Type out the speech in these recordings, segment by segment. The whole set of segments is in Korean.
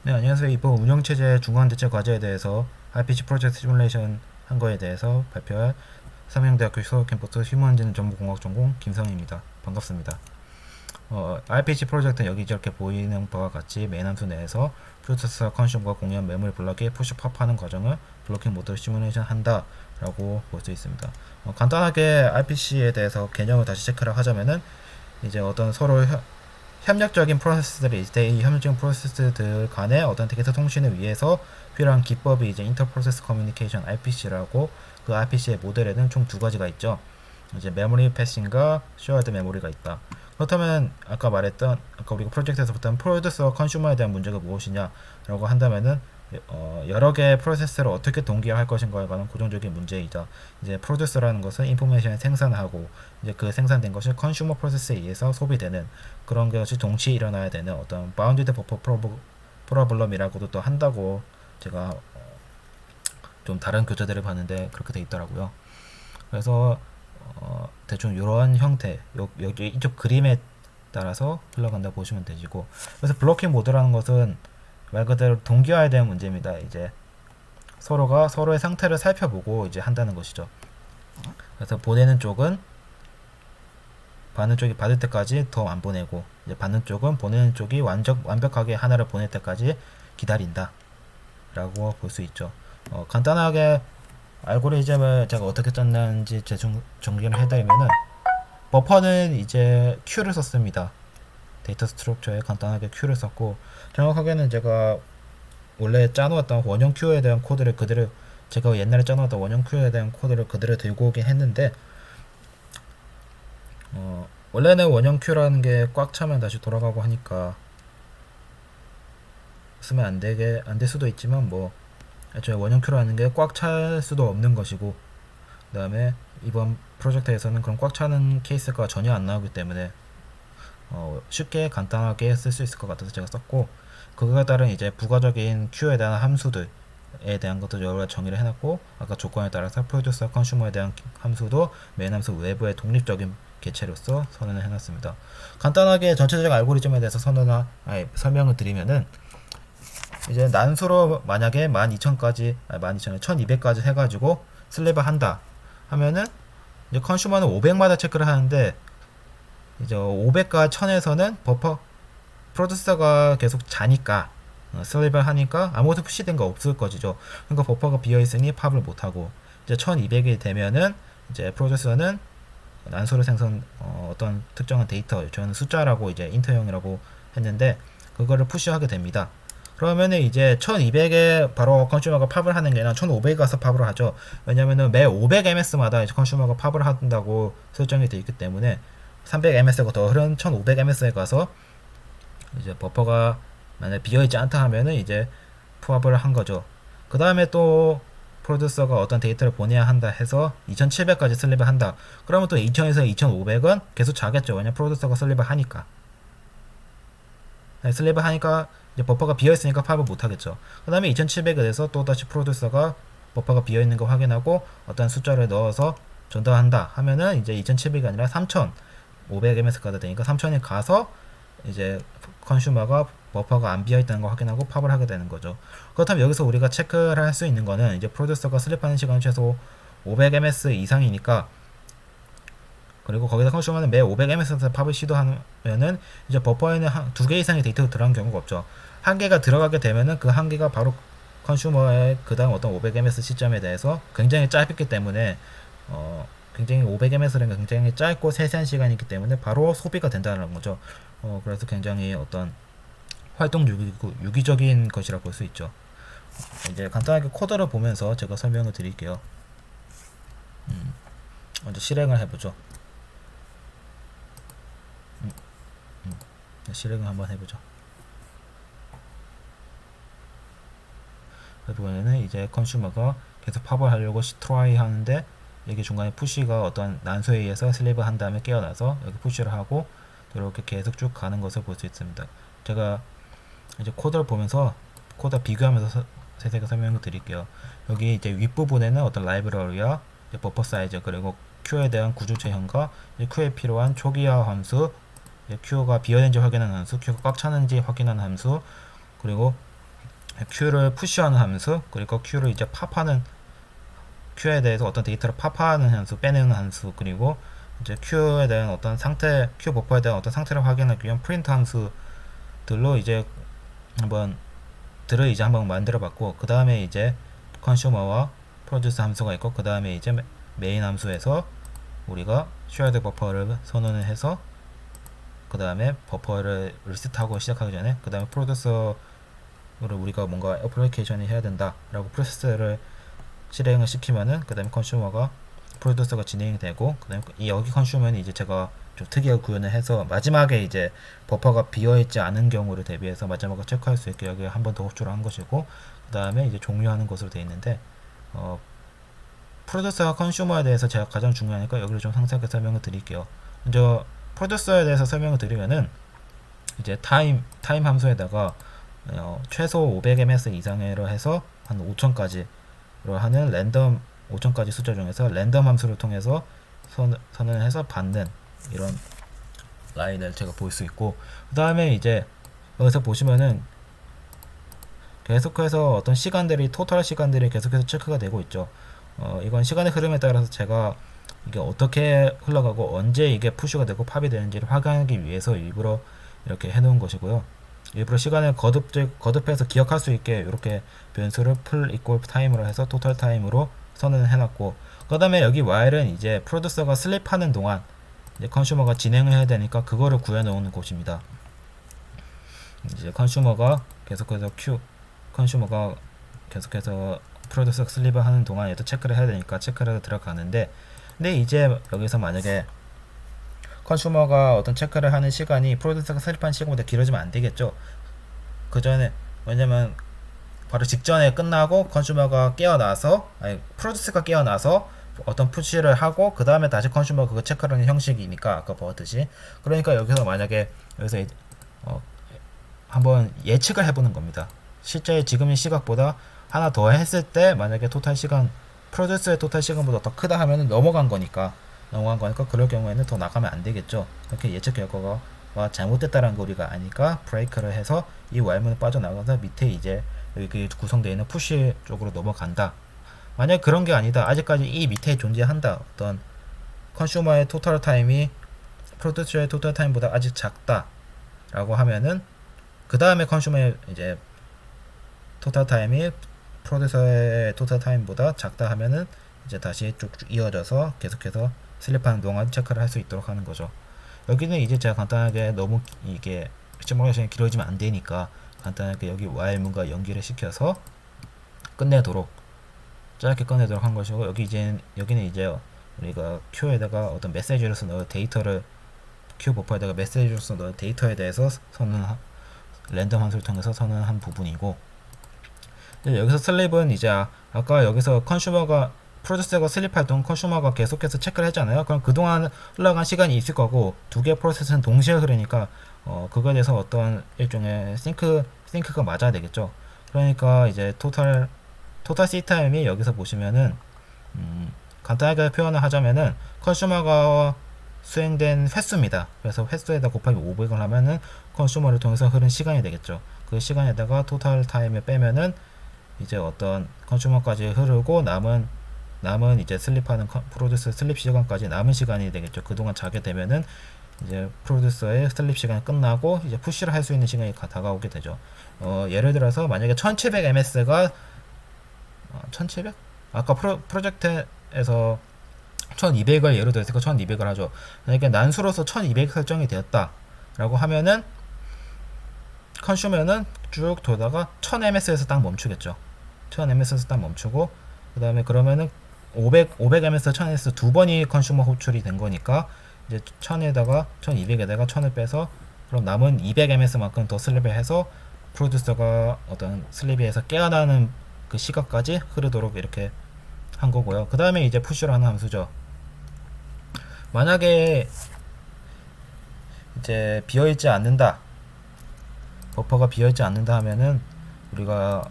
네, 안녕하세요. 이번 운영체제 중간대책 과제에 대해서 RPG 프로젝트 시뮬레이션 한 거에 대해서 발표할 삼양대학교 수석캠퍼스 휴먼지능 정보공학 전공 김성희입니다. 반갑습니다. RPG 프로젝트는 여기 저렇게 보이는 바와 같이 메인 함수 내에서 프로세서 컨슈머가 공유한 메모리 블럭에 푸시 팝하는 과정을 블로킹 모드로 시뮬레이션 한다 라고 볼 수 있습니다. 간단하게 RPC에 대해서 개념을 다시 체크를 하자면은 이제 어떤 서로 협력적인 프로세스들이 있을 이 협력적인 프로세스들 간의 어떤 데이터 통신을 위해서 필요한 기법이 이제 인터프로세스 커뮤니케이션 RPC라고, 그 RPC의 모델에는 총 두 가지가 있죠. 이제 메모리 패싱과 쉐어드 메모리가 있다. 그렇다면 아까 말했던, 아까 우리가 프로젝트에서 봤던 프로듀서 컨슈머에 대한 문제가 무엇이냐라고 한다면은 여러 개의 프로세스를 어떻게 동기화할 것인가에 관한 고정적인 문제이자, 이제 프로듀서라는 것은 인포메이션을 생산하고 이제 그 생산된 것이 컨슈머 프로세스에 의해서 소비되는 그런 것이 동시에 일어나야 되는 어떤 바운디드 버퍼 프로블럼이라고도 또 한다고, 제가 좀 다른 교재들을 봤는데 그렇게 돼 있더라고요. 그래서 대충 이러한 형태, 여기 이쪽 그림에 따라서 흘러간다 보시면 되시고, 그래서 블로킹 모드라는 것은 말 그대로 동기화에 대한 문제입니다. 이제 서로가 서로의 상태를 살펴보고 이제 한다는 것이죠. 그래서 보내는 쪽은 받는 쪽이 받을 때까지 더 안 보내고, 이제 받는 쪽은 보내는 쪽이 완벽하게 하나를 보낼 때까지 기다린다 라고 볼 수 있죠. 간단하게 알고리즘을 제가 어떻게 짰는지 정리를 해드리면은, 버퍼는 이제 Q를 썼습니다. 데이터 스트럭처에 간단하게 Q를 썼고, 정확하게는 제가 원래 짜놓았던 원형 Q에 대한 코드를 그대로, 제가 옛날에 짜놓았던 원형 Q에 대한 코드를 그대로 들고 오긴 했는데, 원래는 원형 Q라는 게 꽉 차면 다시 돌아가고 하니까 쓰면 안 될 수도 있지만, 뭐 애초에 원형 Q라는 게 꽉 찰 수도 없는 것이고, 그 다음에 이번 프로젝트에서는 그런 꽉 차는 케이스가 전혀 안 나오기 때문에 쉽게 간단하게 쓸 수 있을 것 같아서 제가 썼고, 그거에 따른 이제 부가적인 Q에 대한 함수들에 대한 것도 여러 가지 정의를 해놨고, 아까 조건에 따라서 프로듀서 컨슈머에 대한 함수도 메인 함수 외부의 독립적인 개체로서 선언을 해놨습니다. 간단하게 전체적 알고리즘에 대해서 설명을 드리면은, 이제 난수로 만약에 12,000까지, 12,200까지 해가지고 슬랩을 한다 하면은, 이제 컨슈머는 500마다 체크를 하는데, 이제 500과 1000에서는 버퍼 프로듀서가 계속 자니까, 슬랩을 하니까 아무것도 푸시된 거 없을 것이죠. 그러니까 버퍼가 비어 있으니 팝을 못 하고, 이제 1200이 되면은 이제 프로듀서는 난소를 어떤 특정한 데이터, 저는 숫자라고 이제 인터형이라고 했는데 그거를 푸시하게 됩니다. 그러면은 이제 1200에 바로 컨슈머가 팝을 하는 게 아니라 1500에 가서 팝을 하죠. 왜냐면은 매 500ms마다 이제 컨슈머가 팝을 한다고 설정이 되어 있기 때문에 300ms가 더 흐른 1500ms에 가서 이제 버퍼가 만약에 비어있지 않다 하면은 이제 팝을 한 거죠. 그 다음에 또 프로듀서가 어떤 데이터를 보내야 한다 해서 2700까지 슬립을 한다. 그러면 또 2000에서 2500은 계속 자겠죠. 왜냐면 프로듀서가 슬립을 하니까. 슬립을 하니까 이제 버퍼가 비어있으니까 팝을 못하겠죠. 그 다음에 2700에 대해서 또다시 프로듀서가 버퍼가 비어있는 거 확인하고 어떤 숫자를 넣어서 전달한다 하면은 이제 2700이 아니라 3500ms가 되니까 3000에 가서 이제 컨슈머가 버퍼가 안 비어있다는 걸 확인하고 팝을 하게 되는 거죠. 그렇다면 여기서 우리가 체크를 할 수 있는 거는, 이제 프로듀서가 슬립하는 시간 최소 500ms 이상이니까, 그리고 거기다 컨슈머는 매 500ms에서 팝을 시도하면은 이제 버퍼에는 두 개 이상의 데이터가 들어간 경우가 없죠. 한 개가 들어가게 되면은 그 한 개가 바로 컨슈머의 그 다음 어떤 500ms 시점에 대해서 굉장히 짧기 때문에, 굉장히 500ms는 굉장히 짧고 세세한 시간이기 때문에 바로 소비가 된다는 거죠. 그래서 굉장히 어떤 활동 유기적인 것이라 볼 수 있죠. 이제 간단하게 코드를 보면서 제가 설명을 드릴게요. 먼저 실행을 해보죠. 실행을 한번 해보죠. 이번에는 이제 컨슈머가 계속 팝을 하려고 트라이 하는데, 여기 중간에 푸시가 어떤 난소에 의해서 슬립을 한 다음에 깨어나서 여기 푸시를 하고 이렇게 계속 쭉 가는 것을 볼 수 있습니다. 제가 이제 코드를 보면서 코드 비교하면서 세세하게 설명을 드릴게요. 여기 이제 윗부분에는 어떤 라이브러리와 버퍼 사이즈, 그리고 Q에 대한 구조체형과 Q에 필요한 초기화 함수, Q가 비어있는지 확인하는 함수, Q가 꽉 차는지 확인하는 함수, 그리고 Q를 푸시하는 함수, 그리고 Q를 이제 팝하는, Q에 대해서 어떤 데이터를 팝하는 함수, 빼내는 함수, 그리고 이제 Q에 대한 어떤 상태, Q 버퍼에 대한 어떤 상태를 확인하기 위한 프린트 함수들로 이제 한번 만들어 봤고, 그 다음에 이제 컨슈머와 프로듀스 함수가 있고, 그 다음에 이제 메인 함수에서 우리가 shared 버퍼를 선언을 해서, 그 다음에 버퍼를 리셋하고 시작하기 전에, 그 다음에 프로듀서를 우리가 뭔가 애플리케이션이 해야 된다 라고 프로세스를 실행을 시키면은, 그 다음에 컨슈머가 프로듀서가 진행이 되고, 그 다음에 여기 컨슈머는 이제 제가 좀 특이하게 구현을 해서 마지막에 이제 버퍼가 비어있지 않은 경우를 대비해서 마지막에 체크할 수 있게 여기 한 번 더 호출을 한 것이고, 그 다음에 이제 종료하는 것으로 되어 있는데, 프로듀서와 컨슈머에 대해서 제가 가장 중요하니까 여기를 좀 상세하게 설명을 드릴게요. 먼저 프로듀서에 대해서 설명을 드리면은, 이제 타임 함수에다가 최소 500ms 이상으로 해서 한 5000까지로 하는 랜덤 5000까지 숫자 중에서 랜덤 함수를 통해서 선언을 해서 받는 이런 라인을 제가 볼 수 있고, 그 다음에 이제 여기서 보시면은 계속해서 어떤 시간들이, 토탈 시간들이 계속해서 체크가 되고 있죠. 이건 시간의 흐름에 따라서 제가 이게 어떻게 흘러가고 언제 이게 푸시가 되고 팝이 되는지를 확인하기 위해서 일부러 이렇게 해놓은 것이고요. 일부러 시간을 거듭해서 기억할 수 있게 이렇게 변수를 풀 이퀄 타임으로 해서 토탈 타임으로 선언을 해놨고, 그 다음에 여기 while은 이제 프로듀서가 슬립하는 동안 이제 컨슈머가 진행을 해야 되니까 그거를 구해놓은 곳입니다. 이제 컨슈머가 계속해서 프로듀서가 슬립을 하는 동안 얘도 체크를 해야 되니까 체크를 들어가는데, 근데 이제 여기서 만약에 컨슈머가 어떤 체크를 하는 시간이 프로듀서가 슬립하는 시간보다 길어지면 안 되겠죠. 그 전에, 왜냐면 바로 직전에 끝나고 프로듀서가 깨어나서 어떤 푸시를 하고 그 다음에 다시 컨슈머가 그거 체크를 하는 형식이니까 아까 보았듯이, 그러니까 여기서 만약에 여기서 한번 예측을 해보는 겁니다. 실제 지금의 시각보다 하나 더 했을 때 만약에 프로듀서의 토탈 시간보다 더 크다 하면은 넘어간 거니까 그럴 경우에는 더 나가면 안 되겠죠. 이렇게 예측 결과가 잘못됐다라는 거 우리가 아니까 브레이크를 해서 이 while문을 빠져나가서 밑에 이제 여기 구성되어 있는 푸시 쪽으로 넘어간다. 만약 그런 게 아니다, 아직까지 이 밑에 존재한다, 어떤 컨슈머의 토탈 타임이 프로듀서의 토탈 타임보다 아직 작다 라고 하면은, 그 다음에 컨슈머의 이제 토탈 타임이 프로듀서의 토탈 타임보다 작다 하면은 이제 다시 쭉쭉 이어져서 계속해서 슬립하는 동안 체크를 할 수 있도록 하는 거죠. 여기는 이제 제가 간단하게, 너무 이게 시뮬레이션이 길어지면 안 되니까 간단하게 여기 while문과 연기를 시켜서 짧게 끝내도록 한 것이고, 여기는 이제 우리가 Q에다가 어떤 메시지로서 넣을 데이터를, Q 버퍼에다가 메시지로서 넣을 데이터에 대해서 랜덤 함수를 통해서 선언한 부분이고, 여기서 슬립은 이제 아까 여기서 프로듀서가 슬립할 동안 컨슈머가 계속해서 체크를 했잖아요. 그럼 그동안 흘러간 시간이 있을 거고, 두 개의 프로세스는 동시에 흐르니까 그거에 대해서 어떤 일종의 싱크가 맞아야 되겠죠. 그러니까 이제 토탈 C타임이 여기서 보시면은 간단하게 표현을 하자면은 컨슈머가 수행된 횟수입니다. 그래서 횟수에다 곱하기 500을 하면은 컨슈머를 통해서 흐른 시간이 되겠죠. 그 시간에다가 토탈 타임을 빼면은 이제 어떤 컨슈머까지 흐르고 남은 이제 슬립하는 프로듀서 슬립 시간까지 남은 시간이 되겠죠. 그동안 자게 되면은 이제 프로듀서의 슬립 시간이 끝나고 이제 푸시를 할 수 있는 시간이 다가오게 되죠. 예를 들어서 만약에 1700ms가 1700? 아까 프로젝트에서 1200을 예로 들었으니까 1200을 하죠. 만약에 난수로서 1200 설정이 되었다 라고 하면은 컨슈머는 쭉 돌다가 1000ms에서 딱 멈추겠죠. 1000ms에서 딱 멈추고, 그 다음에 그러면은 500ms, 1000ms 두 번이 컨슈머 호출이 된 거니까 이제 1200에다가 1000을 빼서 그럼 남은 200ms만큼 더 슬립을 해서 프로듀서가 어떤 슬립에서 깨어나는 그 시각까지 흐르도록 이렇게 한 거고요. 그 다음에 이제 푸시를 하는 함수죠. 만약에 이제 비어있지 않는다, 버퍼가 비어있지 않는다 하면은 우리가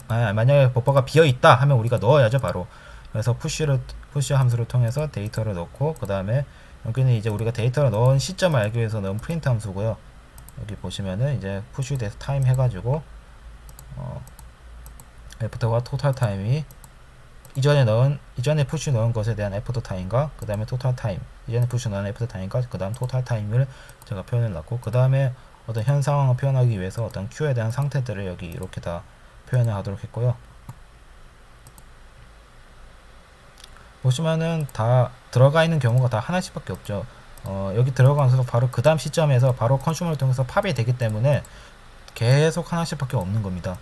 만약에 버퍼가 비어있다 하면 우리가 넣어야죠, 바로. 그래서 푸시 함수를 통해서 데이터를 넣고, 그 다음에 여기는 이제 우리가 데이터를 넣은 시점을 알기 위해서 넣은 프린트 함수고요. 여기 보시면은 이제 푸시 돼서 타임 해가지고 애프터가 토탈 타임이 이전에 푸시 넣은 것에 대한 애프터 타임과 그 다음에 토탈 타임, 이전에 푸시 넣은 애프터 타임과 그 다음 토탈 타임을 제가 표현을 놨고, 그 다음에 어떤 현 상황을 표현하기 위해서 어떤 Q에 대한 상태들을 여기 이렇게 다 표현을 하도록 했고요. 보시면은 다 들어가 있는 경우가 다 하나씩밖에 없죠. 여기 들어가면서 바로 그 다음 시점에서 바로 컨슈머를 통해서 팝이 되기 때문에 계속 하나씩밖에 없는 겁니다.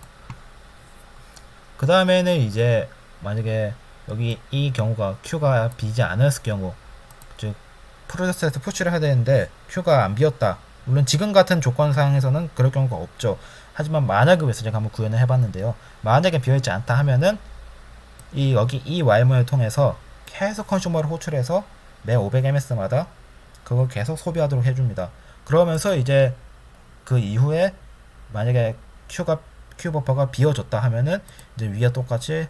그 다음에는 이제 만약에 여기 이 경우가 Q가 비지 않았을 경우, 즉 프로세스에서 푸시를 해야 되는데 Q가 안 비었다. 물론 지금 같은 조건 상에서는 그럴 경우가 없죠. 하지만 만약을 위해서 제가 한번 구현을 해봤는데요. 만약에 비어있지 않다 하면은 여기 이 while문을 통해서 계속 컨슈머를 호출해서 매 500ms마다 그걸 계속 소비하도록 해줍니다. 그러면서 이제 그 이후에 만약에 Q 버퍼가 비어졌다 하면은 이제 위와 똑같이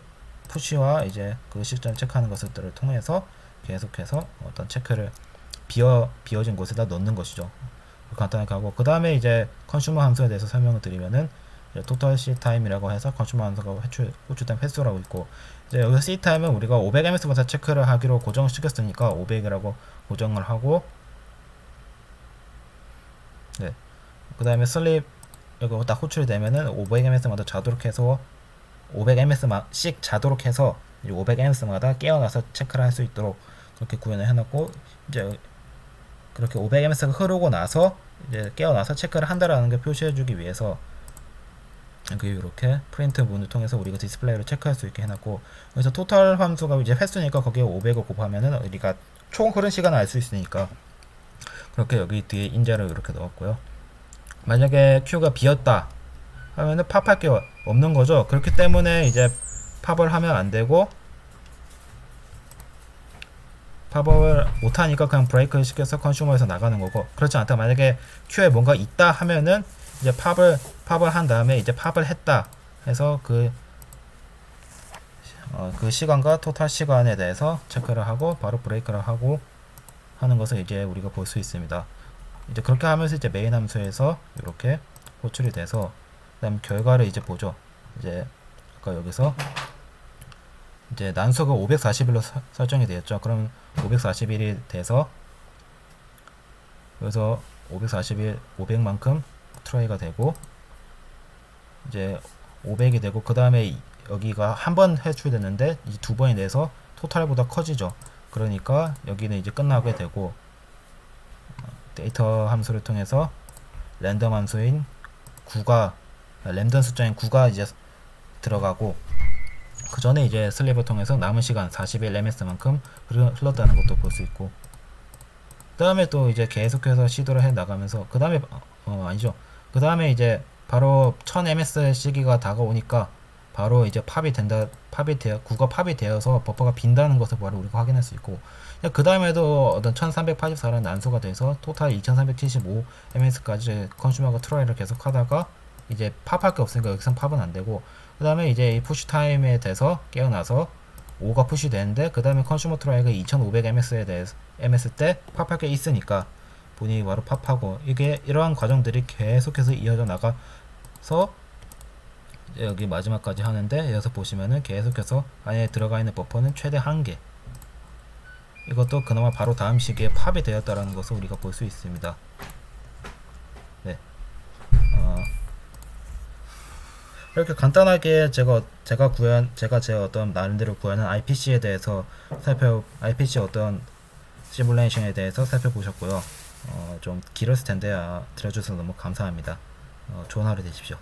푸시와 이제 그 시점을 체크하는 것들을 통해서 계속해서 어떤 체크를 비어진 곳에다 넣는 것이죠. 간단하게 하고, 그 다음에 이제 컨슈머 함수에 대해서 설명을 드리면은 토탈 C 타임이라고 해서 컨슈머 함수가 호출된 횟수라고 있고, 이제 여기서 C 타임은 우리가 500ms마다 체크를 하기로 고정을 시켰으니까 500이라고 고정을 하고, 네. 그 다음에 슬립 이거 딱 호출이 되면은 500ms마다 자도록 해서 500ms씩 자도록 해서 500ms마다 깨어나서 체크를 할 수 있도록 그렇게 구현을 해놨고, 이제 그렇게 500ms가 흐르고 나서 이제 깨어나서 체크를 한다라는 걸 표시해주기 위해서 이렇게 프린트 문을 통해서 우리가 디스플레이로 체크할 수 있게 해놨고, 그래서 토탈 함수가 이제 횟수니까 거기에 500을 곱하면은 우리가 총 흐른 시간을 알 수 있으니까 그렇게 여기 뒤에 인자를 이렇게 넣었고요. 만약에 Q가 비었다 하면은 팝할 게 없는 거죠. 그렇기 때문에 이제 팝을 하면 안 되고, 팝을 못하니까 그냥 브레이크를 시켜서 컨슈머에서 나가는 거고, 그렇지 않다 만약에 Q에 뭔가 있다 하면은 이제 팝을 한 다음에 이제 팝을 했다 해서 그 시간과 토탈 시간에 대해서 체크를 하고 바로 브레이크를 하고 하는 것을 이제 우리가 볼 수 있습니다. 이제 그렇게 하면서 이제 메인 함수에서 이렇게 호출이 돼서 그다음 결과를 이제 보죠. 이제 아까 여기서 이제 난수가 541로 설정이 되었죠. 그럼 541이 돼서 여기서 541 500만큼 트라이가 되고, 이제 500이 되고, 그 다음에 여기가 한 번 회출됐는데 이제 두 번이 돼서 토탈보다 커지죠. 그러니까 여기는 이제 끝나게 되고, 데이터 함수를 통해서 랜덤 함수인 9가 랜덤 숫자인 9가 이제 들어가고, 그 전에 이제 슬립을 통해서 남은 시간 41ms만큼 흘렀다는 것도 볼 수 있고, 그 다음에 또 이제 계속해서 시도를 해 나가면서 그 다음에 아니죠. 그 다음에 이제 바로 1000ms 시기가 다가오니까 바로 이제 팝이 된다, 9가 팝이 되어서 버퍼가 빈다는 것을 바로 우리가 확인할 수 있고, 그 다음에도 어떤 1384라는 난수가 돼서 토탈 2375ms까지 컨슈머가 트라이를 계속 하다가 이제 팝할 게 없으니까 여기선 팝은 안 되고, 그 다음에 이제 이 푸시 타임에 대해서 깨어나서 5가 푸시 되는데, 그 다음에 컨슈머 트라이가 2500ms에 대해서 ms 때 팝할 게 있으니까 본인이 바로 팝하고, 이게 이러한 과정들이 계속해서 이어져 나가서 여기 마지막까지 하는데, 여기서 보시면은 계속해서 안에 들어가 있는 버퍼는 최대 1개, 이것도 그나마 바로 다음 시기에 팝이 되었다라는 것을 우리가 볼 수 있습니다. 네. 이렇게 간단하게 제가 제 어떤 나름대로 구현한 IPC에 대해서 IPC 어떤 시뮬레이션에 대해서 살펴보셨고요. 좀 길었을 텐데 들어주셔서 너무 감사합니다. 좋은 하루 되십시오.